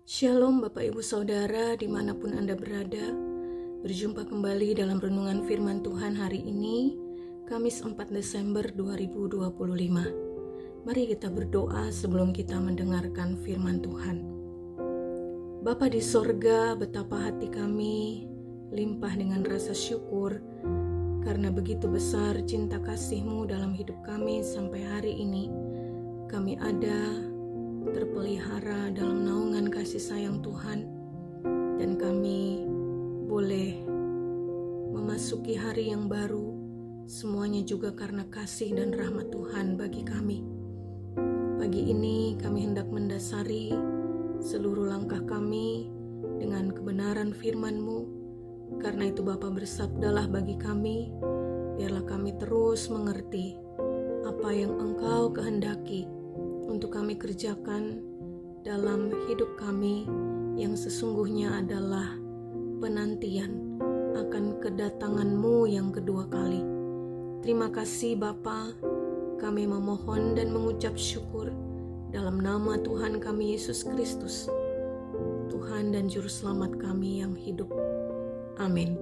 Shalom Bapak Ibu Saudara dimanapun Anda berada. Berjumpa kembali dalam renungan firman Tuhan hari ini, Kamis 4 Desember 2025. Mari kita berdoa sebelum kita mendengarkan firman Tuhan. Bapa di sorga, betapa hati kami limpah dengan rasa syukur karena begitu besar cinta kasih-Mu dalam hidup kami sampai hari ini. Kami ada terpelihara dalam naungan kasih sayang Tuhan, dan kami boleh memasuki hari yang baru, semuanya juga karena kasih dan rahmat Tuhan bagi kami. Pagi ini kami hendak mendasari seluruh langkah kami dengan kebenaran firman-Mu. Karena itu Bapa, bersabdalah bagi kami, biarlah kami terus mengerti apa yang Engkau kehendaki untuk kami kerjakan dalam hidup kami yang sesungguhnya adalah penantian akan kedatangan-Mu yang kedua kali. Terima kasih Bapa, kami memohon dan mengucap syukur dalam nama Tuhan kami Yesus Kristus, Tuhan dan Juru Selamat kami yang hidup. Amin.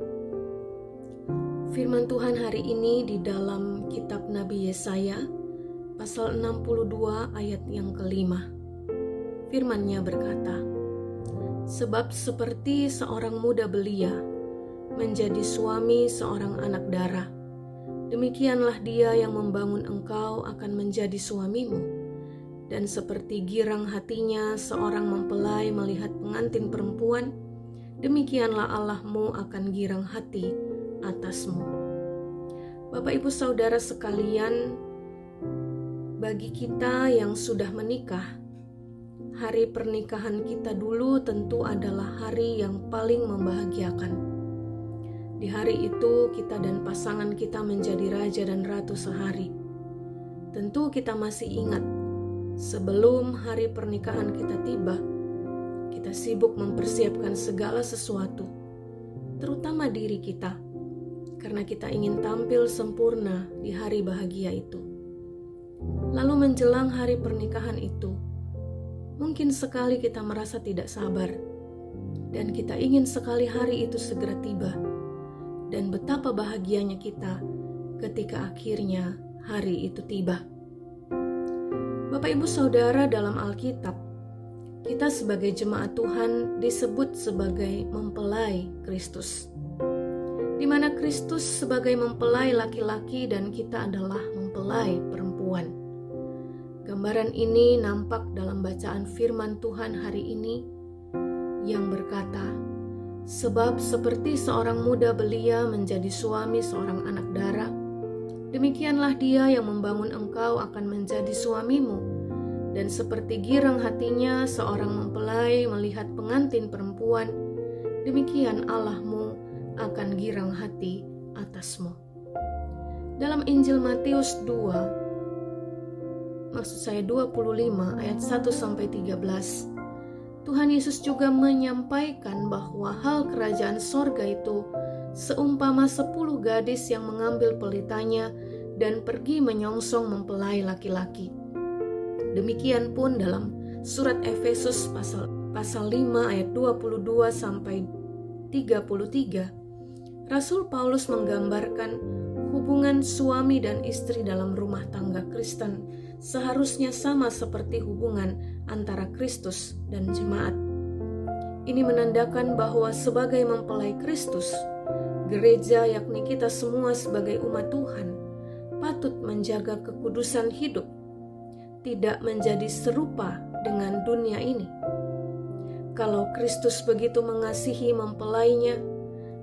Firman Tuhan hari ini di dalam kitab Nabi Yesaya, pasal 62 ayat yang kelima. Firman-Nya berkata, "Sebab seperti seorang muda belia menjadi suami seorang anak dara, demikianlah dia yang membangun engkau akan menjadi suamimu. Dan seperti girang hatinya seorang mempelai melihat pengantin perempuan, demikianlah Allahmu akan girang hati atasmu." Bapak Ibu Saudara sekalian, bagi kita yang sudah menikah, hari pernikahan kita dulu tentu adalah hari yang paling membahagiakan. Di hari itu kita dan pasangan kita menjadi raja dan ratu sehari. Tentu kita masih ingat, sebelum hari pernikahan kita tiba, kita sibuk mempersiapkan segala sesuatu, terutama diri kita, karena kita ingin tampil sempurna di hari bahagia itu. Lalu menjelang hari pernikahan itu, mungkin sekali kita merasa tidak sabar, dan kita ingin sekali hari itu segera tiba. Dan betapa bahagianya kita ketika akhirnya hari itu tiba. Bapak Ibu Saudara, dalam Alkitab, kita sebagai jemaat Tuhan disebut sebagai mempelai Kristus, di mana Kristus sebagai mempelai laki-laki dan kita adalah mempelai perempuan. Gambaran ini nampak dalam bacaan firman Tuhan hari ini yang berkata, "Sebab seperti seorang muda belia menjadi suami seorang anak dara, demikianlah dia yang membangun engkau akan menjadi suamimu. Dan seperti girang hatinya seorang mempelai melihat pengantin perempuan, demikian Allahmu akan girang hati atasmu." Dalam Injil Matius 25 ayat 1-13, Tuhan Yesus juga menyampaikan bahwa hal kerajaan sorga itu seumpama 10 gadis yang mengambil pelitanya dan pergi menyongsong mempelai laki-laki. Demikian pun dalam surat Efesus pasal 5 ayat 22-33, Rasul Paulus menggambarkan hubungan suami dan istri dalam rumah tangga Kristen seharusnya sama seperti hubungan antara Kristus dan jemaat. Ini menandakan bahwa sebagai mempelai Kristus, gereja yakni kita semua sebagai umat Tuhan patut menjaga kekudusan hidup, tidak menjadi serupa dengan dunia ini. Kalau Kristus begitu mengasihi mempelainya,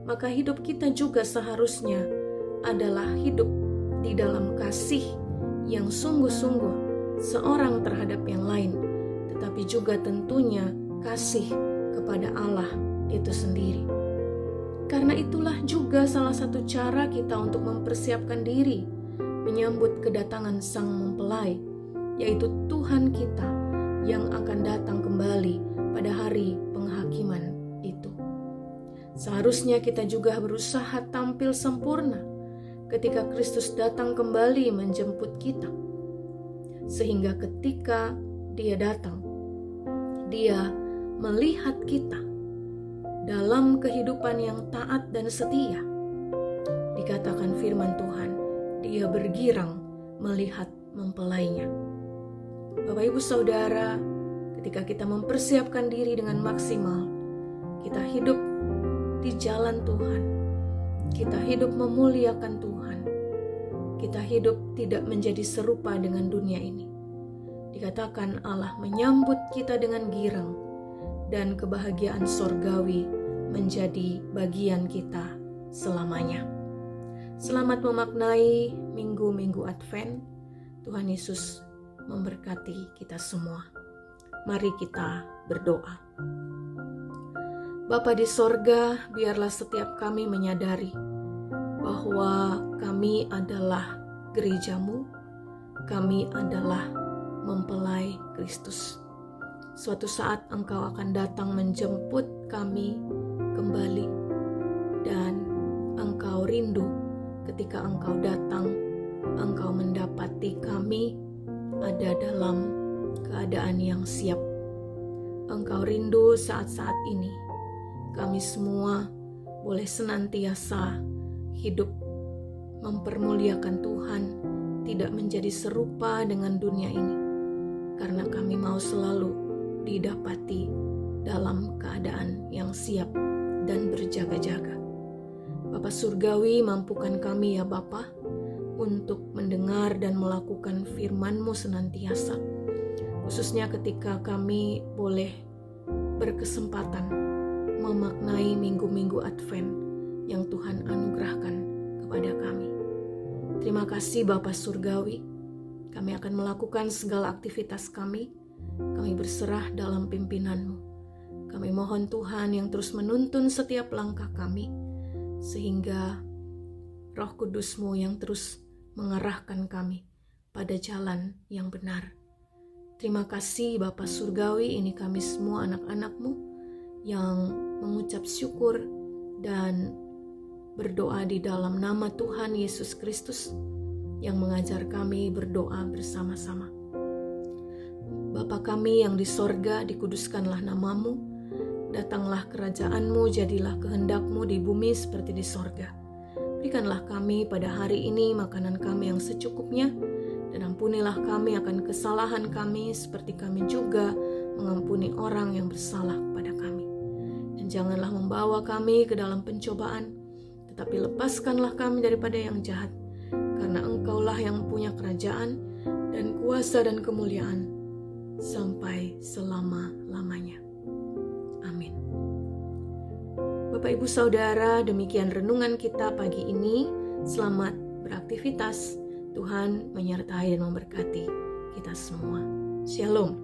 maka hidup kita juga seharusnya adalah hidup di dalam kasih yang sungguh-sungguh seorang terhadap yang lain, tetapi juga tentunya kasih kepada Allah itu sendiri. Karena itulah juga salah satu cara kita untuk mempersiapkan diri menyambut kedatangan sang mempelai, yaitu Tuhan kita yang akan datang kembali pada hari penghakiman itu. Seharusnya kita juga berusaha tampil sempurna ketika Kristus datang kembali menjemput kita, sehingga ketika Dia datang, Dia melihat kita dalam kehidupan yang taat dan setia. Dikatakan firman Tuhan, Dia bergirang melihat mempelainya. Bapak Ibu Saudara, ketika kita mempersiapkan diri dengan maksimal, kita hidup di jalan Tuhan, kita hidup memuliakan Tuhan, kita hidup tidak menjadi serupa dengan dunia ini. Dikatakan Allah menyambut kita dengan girang, dan kebahagiaan sorgawi menjadi bagian kita selamanya. Selamat memaknai minggu-minggu Advent. Tuhan Yesus memberkati kita semua. Mari kita berdoa. Bapa di sorga, biarlah setiap kami menyadari bahwa kami adalah gereja-Mu, kami adalah mempelai Kristus. Suatu saat Engkau akan datang menjemput kami kembali, dan Engkau rindu ketika Engkau datang, Engkau mendapati kami ada dalam keadaan yang siap. Engkau rindu saat-saat ini kami semua boleh senantiasa hidup mempermuliakan Tuhan, tidak menjadi serupa dengan dunia ini, karena kami mau selalu didapati dalam keadaan yang siap dan berjaga-jaga. Bapa Surgawi, mampukan kami ya Bapa untuk mendengar dan melakukan firman-Mu senantiasa, khususnya ketika kami boleh berkesempatan memaknai minggu-minggu Advent yang Tuhan anugerahkan kepada kami. Terima kasih Bapa Surgawi, kami akan melakukan segala aktivitas kami berserah dalam pimpinan-Mu. Kami mohon Tuhan yang terus menuntun setiap langkah kami, sehingga Roh Kudus-Mu yang terus mengarahkan kami pada jalan yang benar. Terima kasih Bapa Surgawi, ini kami semua anak-anak-Mu yang mengucap syukur dan berdoa di dalam nama Tuhan Yesus Kristus yang mengajar kami berdoa bersama-sama. Bapa kami yang di sorga, dikuduskanlah nama-Mu, datanglah kerajaan-Mu, jadilah kehendak-Mu di bumi seperti di sorga. Berikanlah kami pada hari ini makanan kami yang secukupnya, dan ampunilah kami akan kesalahan kami seperti kami juga mengampuni orang yang bersalah kepada kami. Dan janganlah membawa kami ke dalam pencobaan, tetapi lepaskanlah kami daripada yang jahat, karena Engkaulah yang punya kerajaan dan kuasa dan kemuliaan sampai selama-lamanya. Amin. Bapak Ibu Saudara, demikian renungan kita pagi ini. Selamat beraktivitas. Tuhan menyertai dan memberkati kita semua. Shalom.